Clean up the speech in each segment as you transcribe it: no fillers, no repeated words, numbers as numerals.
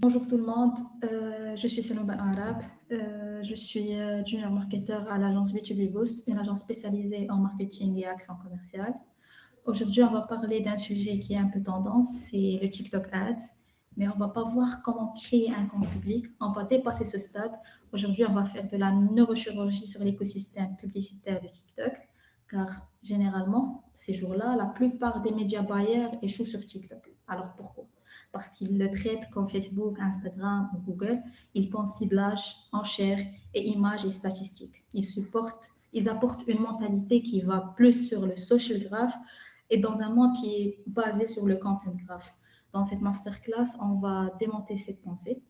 Bonjour tout le monde, je suis Selma Ben Arab, je suis junior marketeur à l'agence B2B Boost, une agence spécialisée en marketing et action commerciale. Aujourd'hui, on va parler d'un sujet qui est un peu tendance, c'est le TikTok Ads, mais on va pas voir comment créer un compte public, on va dépasser ce stade. Aujourd'hui, on va faire de la neurochirurgie sur l'écosystème publicitaire de TikTok, car généralement, ces jours-là, la plupart des médias buyers échouent sur TikTok. Alors pourquoi? Parce qu'ils le traitent comme Facebook, Instagram ou Google. Ils pensent ciblage, enchères et images et statistiques. Ils apportent une mentalité qui va plus sur le social graph et dans un monde qui est basé sur le content graph. Dans cette masterclass, on va démonter cette pensée.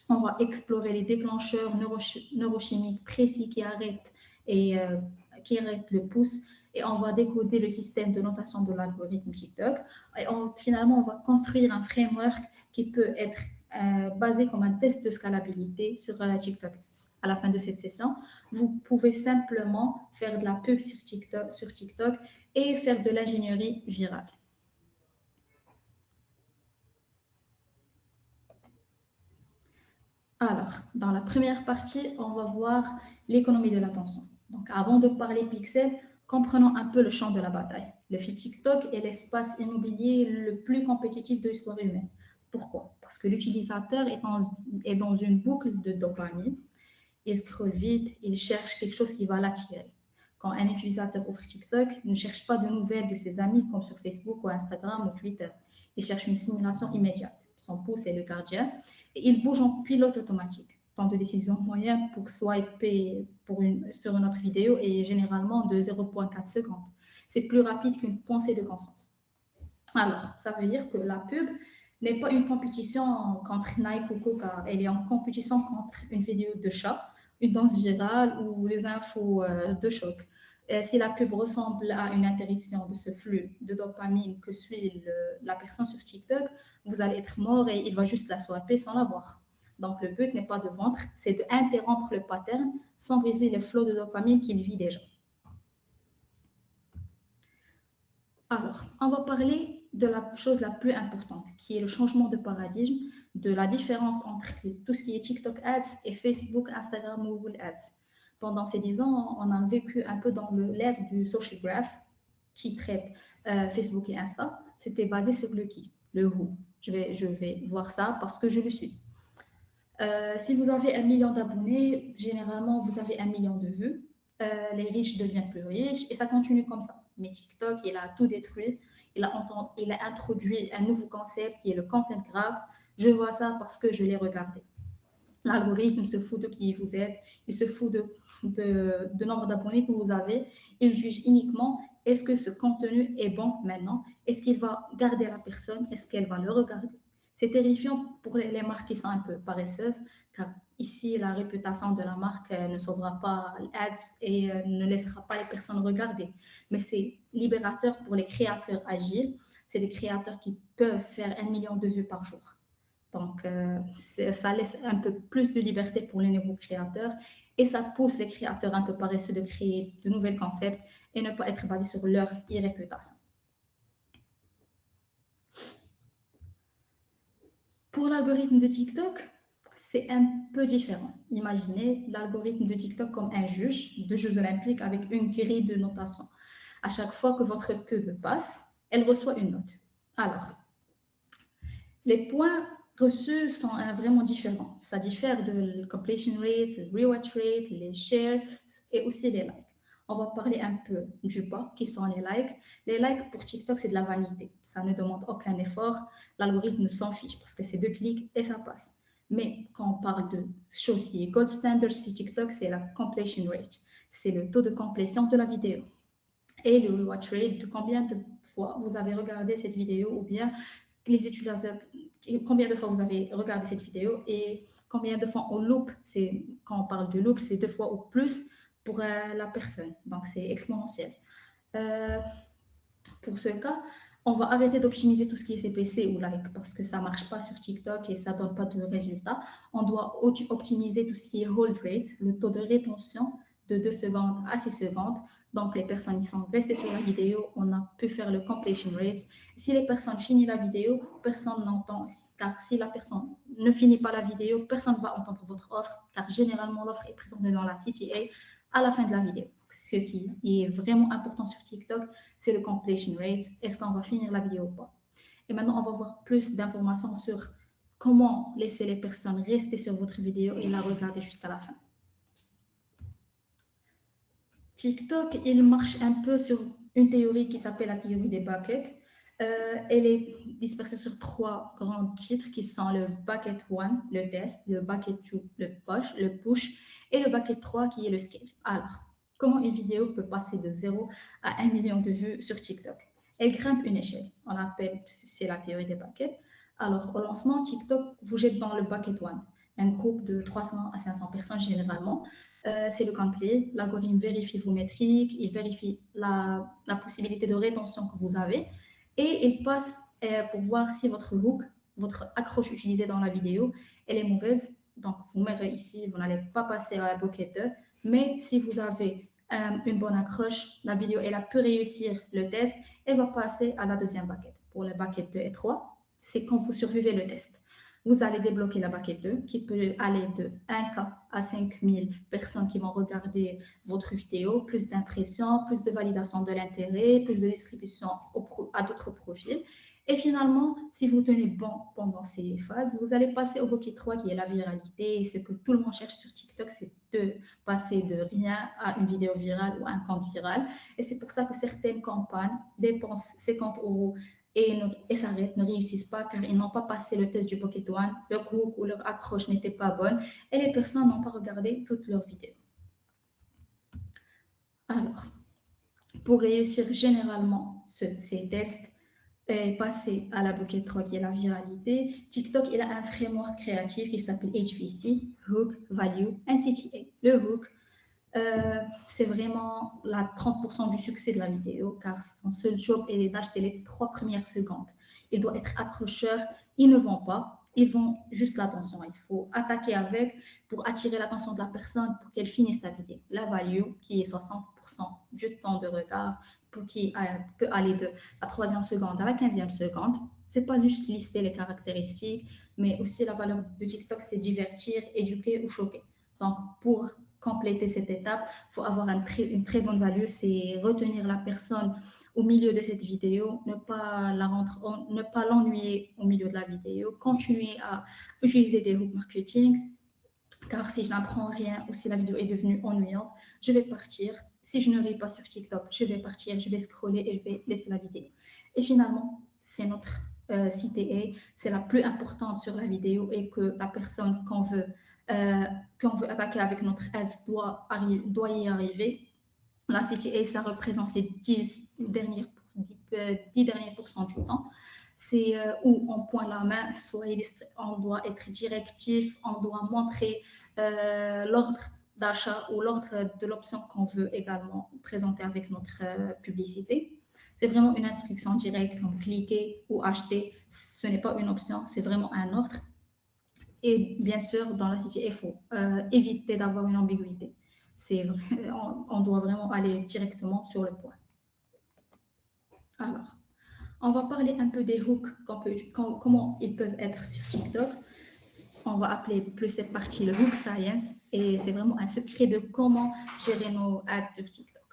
On va explorer les déclencheurs neurochimiques précis qui arrêtent le pouce et on va décoder le système de notation de l'algorithme TikTok. Et finalement, on va construire un framework qui peut être basé comme un test de scalabilité sur TikTok. À la fin de cette session, vous pouvez simplement faire de la pub sur TikTok et faire de l'ingénierie virale. Alors, dans la première partie, on va voir l'économie de l'attention. Donc, avant de parler pixels, comprenons un peu le champ de la bataille. Le feed TikTok est l'espace immobilier le plus compétitif de l'histoire humaine. Pourquoi? Parce que l'utilisateur est dans une boucle de dopamine. Il scrolle vite, il cherche quelque chose qui va l'attirer. Quand un utilisateur ouvre TikTok, il ne cherche pas de nouvelles de ses amis comme sur Facebook ou Instagram ou Twitter. Il cherche une simulation immédiate. Son pouce est le gardien et il bouge en pilote automatique. Temps de décision moyen pour swiper sur une autre vidéo est généralement de 0,4 secondes. C'est plus rapide qu'une pensée de conscience. Alors, ça veut dire que la pub n'est pas une compétition contre Nike ou Coca, elle est en compétition contre une vidéo de chat, une danse virale ou des infos de choc. Si la pub ressemble à une interruption de ce flux de dopamine que suit la personne sur TikTok, vous allez être mort et il va juste la swiper sans la voir. Donc le but n'est pas de vendre, c'est d'interrompre le pattern sans briser le flot de dopamine qu'il vit déjà. Alors, on va parler de la chose la plus importante, qui est le changement de paradigme, de la différence entre tout ce qui est TikTok Ads et Facebook, Instagram ou Google Ads. Pendant ces 10 ans, on a vécu un peu dans l'ère du social graph qui traite Facebook et Insta. C'était basé sur le qui, le who. Je vais voir ça parce que je le suis. Si vous avez 1 million d'abonnés, généralement, vous avez 1 million de vues. Les riches deviennent plus riches et ça continue comme ça. Mais TikTok, il a tout détruit. Il a introduit un nouveau concept qui est le content graph. Je vois ça parce que je l'ai regardé. L'algorithme se fout de qui vous êtes, il se fout de nombre d'abonnés que vous avez. Il juge uniquement est-ce que ce contenu est bon maintenant, est-ce qu'il va garder la personne, est-ce qu'elle va le regarder. C'est terrifiant pour les marques qui sont un peu paresseuses, car ici, la réputation de la marque ne sauvera pas l'Ads et ne laissera pas les personnes regarder. Mais c'est libérateur pour les créateurs agiles. C'est des créateurs qui peuvent faire 1 million de vues par jour. Donc, ça laisse un peu plus de liberté pour les nouveaux créateurs et ça pousse les créateurs un peu paresseux de créer de nouveaux concepts et ne pas être basés sur leur e-réputation. Pour l'algorithme de TikTok, c'est un peu différent. Imaginez l'algorithme de TikTok comme un juge de Jeux olympiques avec une grille de notation. À chaque fois que votre pub passe, elle reçoit une note. Alors, les points reçus sont vraiment différents. Ça diffère de la completion rate, le rewatch rate, les shares et aussi les likes. On va parler un peu du bas, qui sont les likes. Les likes pour TikTok, c'est de la vanité. Ça ne demande aucun effort. L'algorithme s'en fiche parce que c'est 2 clics et ça passe. Mais quand on parle de choses qui est gold standard sur TikTok, c'est la completion rate. C'est le taux de complétion de la vidéo. Et le rewatch rate, de combien de fois vous avez regardé cette vidéo ou bien les utilisateurs, combien de fois vous avez regardé cette vidéo et combien de fois on loop. Quand on parle de loop, c'est 2 fois ou plus pour la personne. Donc, c'est exponentiel. Euh, pour ce cas, on va arrêter d'optimiser tout ce qui est CPC ou like parce que ça ne marche pas sur TikTok et ça ne donne pas de résultats. On doit optimiser tout ce qui est hold rate, le taux de rétention de 2 secondes à 6 secondes. Donc, les personnes qui sont restées sur la vidéo, on a pu faire le completion rate. Si les personnes finissent la vidéo, personne n'entend, car si la personne ne finit pas la vidéo, personne ne va entendre votre offre, car généralement, l'offre est présentée dans la CTA à la fin de la vidéo. Ce qui est vraiment important sur TikTok, c'est le completion rate. Est-ce qu'on va finir la vidéo ou pas? Et maintenant, on va voir plus d'informations sur comment laisser les personnes rester sur votre vidéo et la regarder jusqu'à la fin. TikTok, il marche un peu sur une théorie qui s'appelle la théorie des buckets. Elle est dispersée sur 3 grands titres qui sont le bucket 1, le test, le bucket 2, le push, et le bucket 3 qui est le scale. Alors, comment une vidéo peut passer de 0 à 1 million de vues sur TikTok? Elle grimpe une échelle. On appelle, c'est la théorie des buckets. Alors, au lancement, TikTok vous jette dans le bucket 1, un groupe de 300 à 500 personnes généralement. C'est le gameplay. L'algorithme vérifie vos métriques, il vérifie la possibilité de rétention que vous avez et il passe pour voir si votre hook, votre accroche utilisée dans la vidéo, elle est mauvaise. Donc, vous verrez ici, vous n'allez pas passer à la bucket 2, mais si vous avez une bonne accroche, la vidéo, elle a pu réussir le test, elle va passer à la deuxième bucket. Pour les bucket 2 et 3, c'est quand vous survivez le test. Vous allez débloquer la bucket 2 qui peut aller de 1K à 5000 personnes qui vont regarder votre vidéo, plus d'impressions, plus de validation de l'intérêt, plus de distribution à d'autres profils. Et finalement, si vous tenez bon pendant ces phases, vous allez passer au bucket 3 qui est la viralité. Et ce que tout le monde cherche sur TikTok, c'est de passer de rien à une vidéo virale ou un compte viral. Et c'est pour ça que certaines campagnes dépensent 50 euros et s'arrêtent, ne réussissent pas car ils n'ont pas passé le test du Pocket One, leur hook ou leur accroche n'était pas bonne et les personnes n'ont pas regardé toutes leurs vidéos. Alors, pour réussir généralement ces tests et passer à la bucket 3 qui est la viralité, TikTok il a un framework créatif qui s'appelle HVC, Hook, Value, and CTA. Le hook, c'est vraiment la 30% du succès de la vidéo car son seul job est d'acheter les 3 premières secondes. Il doit être accrocheur, ils ne vont pas, ils vont juste l'attention. Il faut attaquer avec pour attirer l'attention de la personne pour qu'elle finisse sa vidéo. La value qui est 60% du temps de regard pour qui peut aller de la 3e seconde à la 15e seconde. C'est pas juste lister les caractéristiques, mais aussi la valeur de TikTok, c'est divertir, éduquer ou choquer. Donc, pour compléter cette étape, il faut avoir une très bonne valeur, c'est retenir la personne au milieu de cette vidéo, ne pas l'ennuyer au milieu de la vidéo, continuer à utiliser des hooks marketing, car si je n'apprends rien ou si la vidéo est devenue ennuyante, je vais partir. Si je ne ris pas sur TikTok, je vais partir, je vais scroller et je vais laisser la vidéo. Et finalement, c'est notre CTA, c'est la plus importante sur la vidéo et que la personne qu'on veut attaquer avec notre ads doit y arriver. La CTA, ça représente les 10 derniers pourcents du temps. C'est où on pointe la main, on doit être directif, on doit montrer l'ordre d'achat ou l'ordre de l'option qu'on veut également présenter avec notre publicité. C'est vraiment une instruction directe, comme cliquer ou acheter. Ce n'est pas une option, c'est vraiment un ordre. Et bien sûr, dans la CTA, il faut éviter d'avoir une ambiguïté. On doit vraiment aller directement sur le point. Alors, on va parler un peu des hooks, comment ils peuvent être sur TikTok. On va appeler plus cette partie le hook science et c'est vraiment un secret de comment gérer nos ads sur TikTok.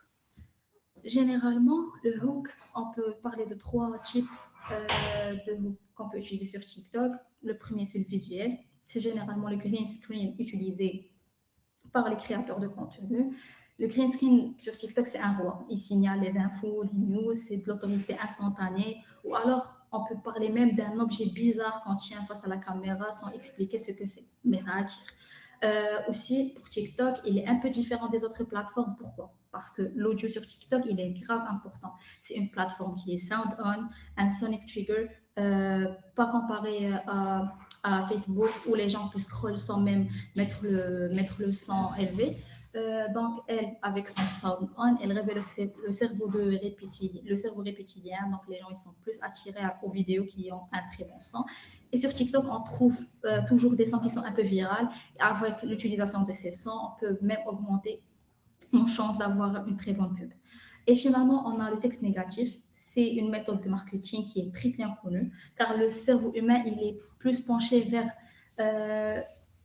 Généralement, le hook, on peut parler de 3 types de hooks qu'on peut utiliser sur TikTok. Le premier, c'est le visuel. C'est généralement le green screen utilisé par les créateurs de contenu. Le green screen sur TikTok, c'est un roi. Il signale les infos, les news, c'est de l'autorité instantanée. Ou alors, on peut parler même d'un objet bizarre qu'on tient face à la caméra sans expliquer ce que c'est. Mais ça attire. Aussi, pour TikTok, il est un peu différent des autres plateformes. Pourquoi? Parce que l'audio sur TikTok, il est grave important. C'est une plateforme qui est sound on, un sonic trigger, pas comparé à Facebook où les gens peuvent scroller sans même mettre le son élevé. Donc, elle, avec son sound on, elle révèle le cerveau reptilien. Donc, les gens ils sont plus attirés aux vidéos qui ont un très bon son. Et sur TikTok, on trouve toujours des sons qui sont un peu virales. Avec l'utilisation de ces sons, on peut même augmenter on chance d'avoir une très bonne pub. Et finalement, on a le texte négatif. C'est une méthode de marketing qui est très bien connue, car le cerveau humain, il est plus penché vers euh,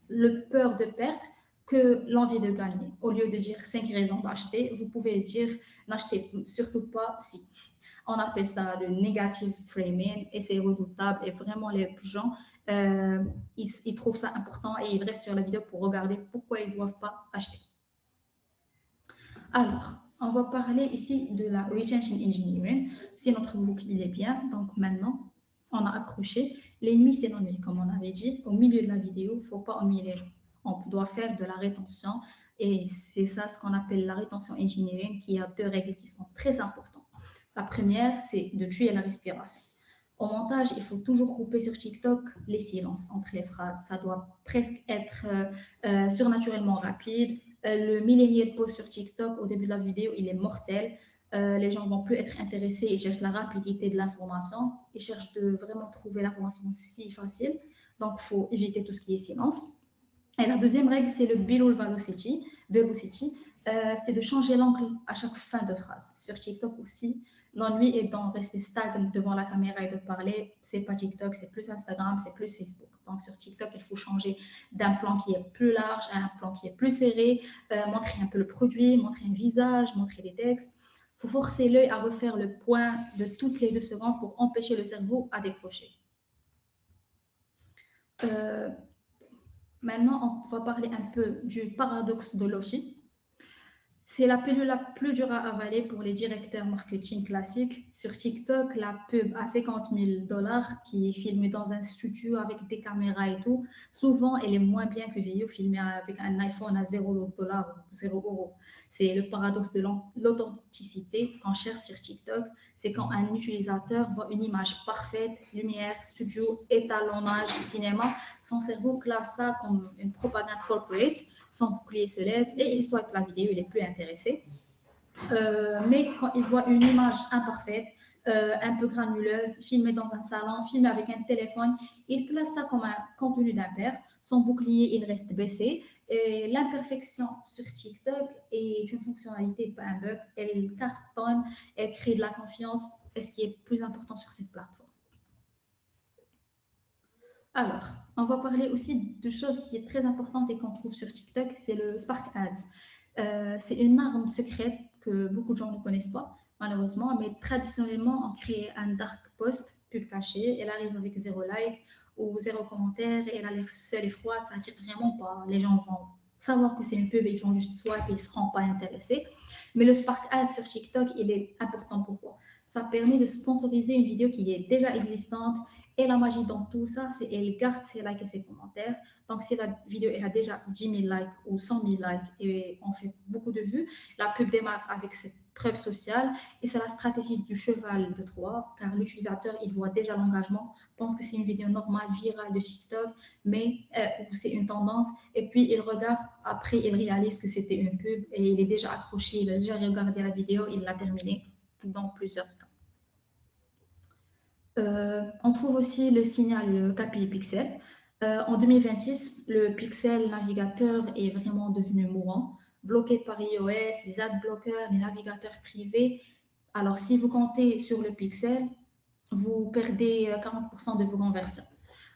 le peur de perdre que l'envie de gagner. Au lieu de dire 5 raisons d'acheter, vous pouvez dire n'achetez surtout pas si. On appelle ça le negative framing et c'est redoutable et vraiment les gens, ils trouvent ça important et ils restent sur la vidéo pour regarder pourquoi ils ne doivent pas acheter. Alors, on va parler ici de la retention engineering. Si notre boucle il est bien, donc maintenant, on a accroché. L'ennemi, c'est l'ennui, comme on avait dit. Au milieu de la vidéo, il ne faut pas ennuyer les gens. On doit faire de la rétention et c'est ça ce qu'on appelle la rétention engineering, qui a 2 règles qui sont très importantes. La première, c'est de tuer la respiration. Au montage, il faut toujours couper sur TikTok les silences entre les phrases. Ça doit presque être surnaturellement rapide. Le millénial post sur TikTok au début de la vidéo, il est mortel. Les gens ne vont plus être intéressés, ils cherchent la rapidité de l'information, ils cherchent de vraiment trouver l'information si facile. Donc, il faut éviter tout ce qui est silence. Et la deuxième règle, c'est le below velocity. C'est de changer l'angle à chaque fin de phrase. Sur TikTok aussi, l'ennui est d'en rester stagne devant la caméra et de parler. C'est pas TikTok, c'est plus Instagram, c'est plus Facebook. Donc sur TikTok, il faut changer d'un plan qui est plus large à un plan qui est plus serré, montrer un peu le produit, montrer un visage, montrer des textes. Il faut forcer l'œil à refaire le point de toutes les 2 secondes pour empêcher le cerveau à décrocher. Euh, Maintenant, on va parler un peu du paradoxe de Lofi. C'est la pilule la plus dure à avaler pour les directeurs marketing classiques. Sur TikTok, la pub à 50 000 dollars qui est filmée dans un studio avec des caméras et tout, souvent elle est moins bien que vidéo filmée avec un iPhone à 0 dollars ou 0 euros. C'est le paradoxe de l'authenticité qu'on cherche sur TikTok. C'est quand un utilisateur voit une image parfaite, lumière, studio, étalonnage, cinéma, son cerveau classe ça comme une propagande corporate, son bouclier se lève et il swipe la vidéo, il est plus intéressé. Mais quand il voit une image imparfaite, un peu granuleuse, filmée dans un salon, filmée avec un téléphone, il place ça comme un contenu d'impair. Son bouclier, il reste baissé. Et l'imperfection sur TikTok est une fonctionnalité, pas un bug. Elle cartonne, elle crée de la confiance. Et ce qui est plus important sur cette plateforme. Alors, on va parler aussi de choses qui est très importante et qu'on trouve sur TikTok, c'est le Spark Ads. C'est une arme secrète que beaucoup de gens ne connaissent pas, malheureusement, mais traditionnellement, on crée un dark post, pub caché, elle arrive avec 0 like ou 0 commentaire, et elle a l'air seule et froide, ça attire vraiment pas. Les gens vont savoir que c'est une pub et ils vont juste swipe et ils ne seront pas intéressés. Mais le Spark Ads sur TikTok, il est important. Pourquoi? Ça permet de sponsoriser une vidéo qui est déjà existante. Et la magie dans tout ça, c'est qu'elle garde ses likes et ses commentaires. Donc, si la vidéo elle a déjà 10 000 likes ou 100 000 likes et on fait beaucoup de vues, la pub démarre avec cette preuve sociale et c'est la stratégie du cheval de Troie, car l'utilisateur, il voit déjà l'engagement, pense que c'est une vidéo normale, virale de TikTok, mais c'est une tendance, et puis il regarde, après il réalise que c'était une pub et il est déjà accroché, il a déjà regardé la vidéo, il l'a terminée dans plusieurs cas. On trouve aussi le signal KPI Pixel. En 2026, le Pixel navigateur est vraiment devenu mourant, bloqué par iOS, les ad blockers, les navigateurs privés. Alors, si vous comptez sur le Pixel, vous perdez 40% de vos conversions.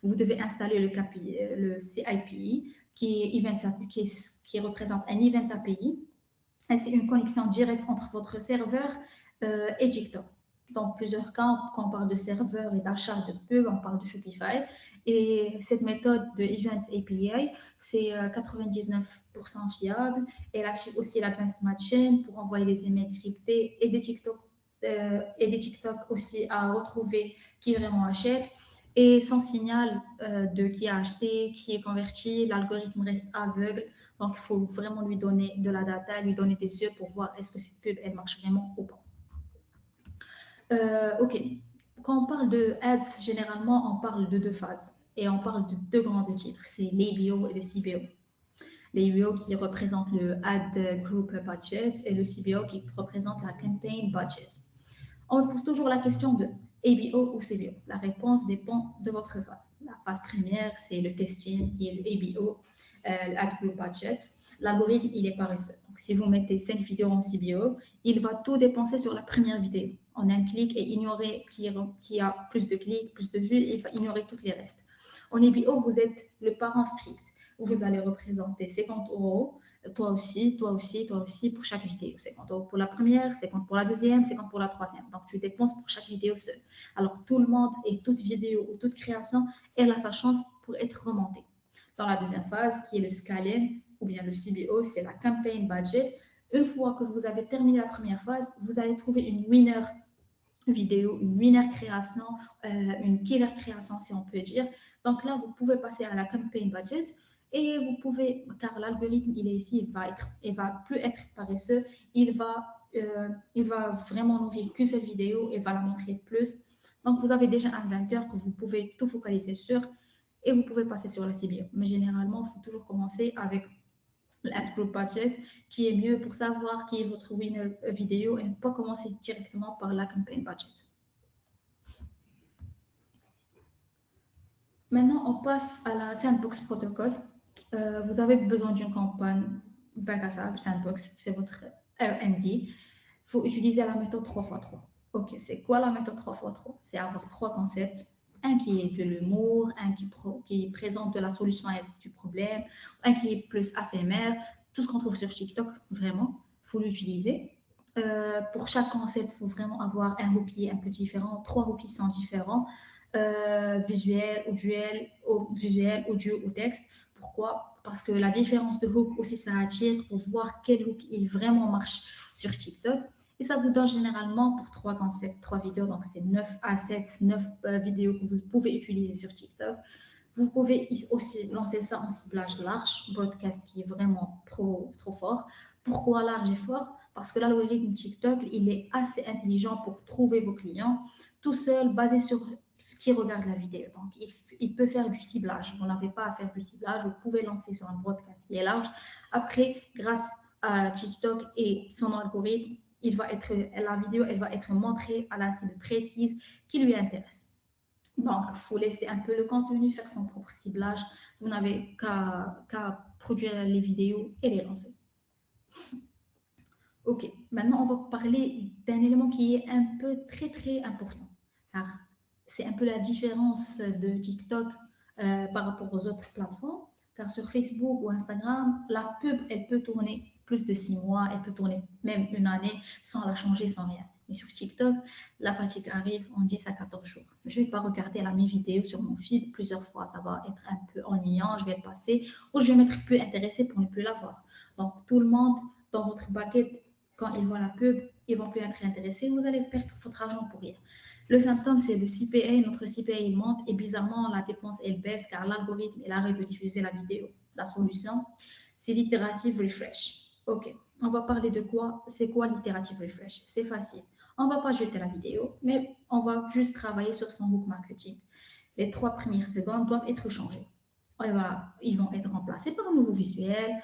Vous devez installer le KPI, le CIPI, qui représente un Events API. Et c'est une connexion directe entre votre serveur et TikTok. Dans plusieurs cas, quand on parle de serveur et d'achat de pub, on parle de Shopify. Et cette méthode de Events API, c'est 99% fiable. Elle active aussi l'Advanced Matching pour envoyer des emails cryptés et des TikTok aussi à retrouver qui vraiment achète. Et sans signal de qui a acheté, qui est converti, l'algorithme reste aveugle. Donc, il faut vraiment lui donner de la data, lui donner des yeux pour voir est-ce que cette pub, elle marche vraiment ou pas. OK. Quand on parle de ads, généralement, on parle de 2 phases. Et on parle de 2 grands titres. C'est l'ABO et le CBO. L'ABO qui représente le Ad Group Budget et le CBO qui représente la Campaign Budget. On me pose toujours la question de ABO ou CBO. La réponse dépend de votre phase. La phase première, c'est le testing qui est le ABO, le Ad Group Budget. L'algorithme, il est paresseux. Donc, si vous mettez 5 vidéos en CBO, il va tout dépenser sur la première vidéo en un clic et ignorer qui a plus de clics, plus de vues, et il va ignorer tous les restes. En ABO, vous êtes le parent strict. Vous allez représenter 50 euros, toi aussi, toi aussi, toi aussi, pour chaque vidéo. 50 euros pour la première, 50 pour la deuxième, 50 pour la troisième. Donc, tu dépenses pour chaque vidéo seule. Alors, tout le monde et toute vidéo ou toute création, elle a sa chance pour être remontée. Dans la deuxième phase, qui est le scaling, ou bien le CBO, c'est la campaign budget. Une fois que vous avez terminé la première phase, vous allez trouver une winner vidéo, une winner création, une killer création, si on peut dire. Donc là, vous pouvez passer à la campaign budget et vous pouvez, car l'algorithme, il est ici, il va plus être paresseux, il va vraiment nourrir qu'une seule vidéo et va la montrer plus. Donc, vous avez déjà un vainqueur que vous pouvez tout focaliser sur et vous pouvez passer sur la CBO. Mais généralement, il faut toujours commencer avec l'ad group budget qui est mieux pour savoir qui est votre winner vidéo et ne pas commencer directement par la campaign budget. Maintenant, on passe à la Sandbox Protocol. Vous avez besoin d'une campagne bac à sable, Sandbox, c'est votre R&D. Il faut utiliser la méthode 3x3. Ok, c'est quoi la méthode 3x3? C'est avoir trois concepts. Un qui est de l'humour, un qui présente la solution du problème, un qui est plus ASMR, tout ce qu'on trouve sur TikTok, vraiment, il faut l'utiliser. Pour chaque concept, il faut vraiment avoir un hook un peu différent, trois hooks sont différents, visuel, audio ou texte. Pourquoi? Parce que la différence de hook aussi, ça attire pour voir quel hook il vraiment marche sur TikTok. Et ça vous donne généralement pour trois concepts, trois vidéos, donc c'est 9 à 7, 9 vidéos que vous pouvez utiliser sur TikTok. Vous pouvez aussi lancer ça en ciblage large, broadcast qui est vraiment trop fort. Pourquoi large et fort? Parce que l'algorithme TikTok, il est assez intelligent pour trouver vos clients tout seul, basé sur ce qui regarde la vidéo. Donc, il peut faire du ciblage. Vous n'avez pas à faire du ciblage. Vous pouvez lancer sur un broadcast qui est large. Après, grâce à TikTok et son algorithme, la vidéo elle va être montrée à la cible précise qui lui intéresse. Donc, il faut laisser un peu le contenu faire son propre ciblage. Vous n'avez qu'à produire les vidéos et les lancer. Ok, maintenant on va parler d'un élément qui est un peu très important. Car c'est un peu la différence de TikTok par rapport aux autres plateformes. Car sur Facebook ou Instagram, la pub, elle peut tourner plus de 6 mois, elle peut tourner même une année sans la changer, sans rien. Mais sur TikTok, la fatigue arrive en 10 à 14 jours. Je ne vais pas regarder la même vidéo sur mon feed plusieurs fois. Ça va être un peu ennuyant, je vais le passer ou je vais m'être plus intéressée pour ne plus la voir. Donc, tout le monde dans votre bucket, quand ils voient la pub, ils vont plus être intéressés. Vous allez perdre votre argent pour rien. Le symptôme, c'est le CPA. Notre CPA, il monte et bizarrement, la dépense, elle baisse car l'algorithme, il arrête de diffuser la vidéo. La solution, c'est l'iterative refresh. Ok, on va parler de quoi? C'est quoi l'iterative refresh? C'est facile. On ne va pas jeter la vidéo, mais on va juste travailler sur son hook marketing. Les 3 premières secondes doivent être changées. Et voilà, ils vont être remplacés par un nouveau visuel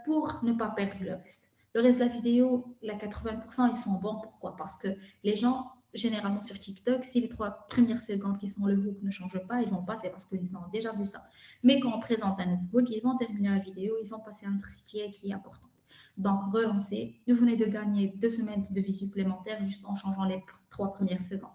pour ne pas perdre le reste. Le reste de la vidéo, la 80%, ils sont bons. Pourquoi? Parce que les gens, généralement sur TikTok, si les 3 premières secondes qui sont le hook ne changent pas, ils vont passer parce qu'ils ont déjà vu ça. Mais quand on présente un nouveau hook, ils vont terminer la vidéo, ils vont passer à un autre site qui est important. Donc, relancez. Vous venez de gagner 2 semaines de vie supplémentaire juste en changeant les 3 premières secondes.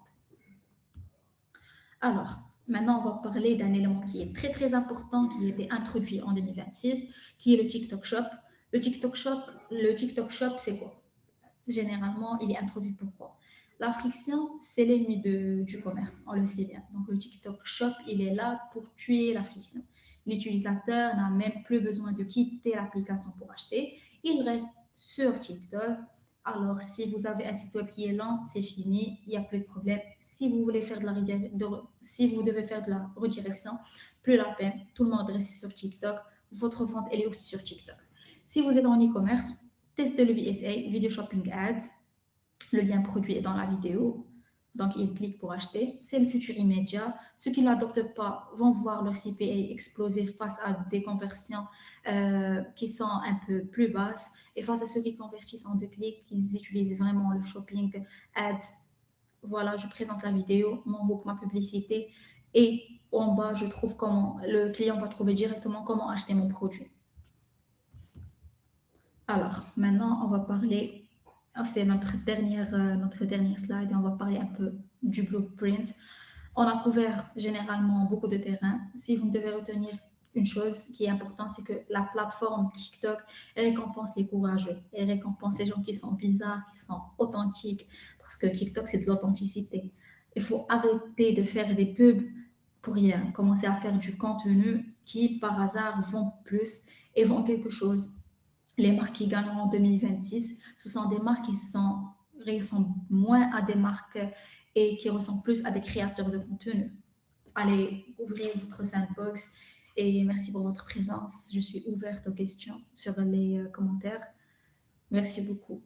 Alors, maintenant, on va parler d'un élément qui est très important, qui a été introduit en 2026, qui est le TikTok Shop. Le TikTok Shop, c'est quoi? Généralement, il est introduit pourquoi? La friction, c'est l'ennemi du commerce, on le sait bien. Donc, le TikTok Shop, il est là pour tuer la friction. L'utilisateur n'a même plus besoin de quitter l'application pour acheter. Il reste sur TikTok. Alors, si vous avez un site web qui est lent, c'est fini, il n'y a plus de problème. Si vous voulez faire si vous devez faire de la redirection, plus la peine. Tout le monde reste sur TikTok. Votre vente, elle est aussi sur TikTok. Si vous êtes en e-commerce, testez le VSA, Video Shopping Ads. Le lien produit est dans la vidéo. Donc, ils cliquent pour acheter. C'est le futur immédiat. Ceux qui ne l'adoptent pas vont voir leur CPA exploser face à des conversions qui sont un peu plus basses. Et face à ceux qui convertissent en 2 clics, ils utilisent vraiment le shopping ads. voilà, je présente la vidéo, mon hook, ma publicité, et en bas, je trouve comment le client va trouver directement comment acheter mon produit. Alors, maintenant, on va parler, c'est notre dernière slide, et on va parler un peu du blueprint. On a couvert généralement beaucoup de terrain. Si vous devez retenir une chose qui est importante, c'est que la plateforme TikTok récompense les courageux. Elle récompense les gens qui sont bizarres, qui sont authentiques, parce que TikTok, c'est de l'authenticité. Il faut arrêter de faire des pubs pour rien. Commencer à faire du contenu qui, par hasard, vont plus et vont quelque chose. Les marques qui gagneront en 2026, ce sont des marques qui ressemblent moins à des marques et qui ressemblent plus à des créateurs de contenu. Allez, ouvrez votre sandbox et merci pour votre présence. Je suis ouverte aux questions sur les commentaires. Merci beaucoup.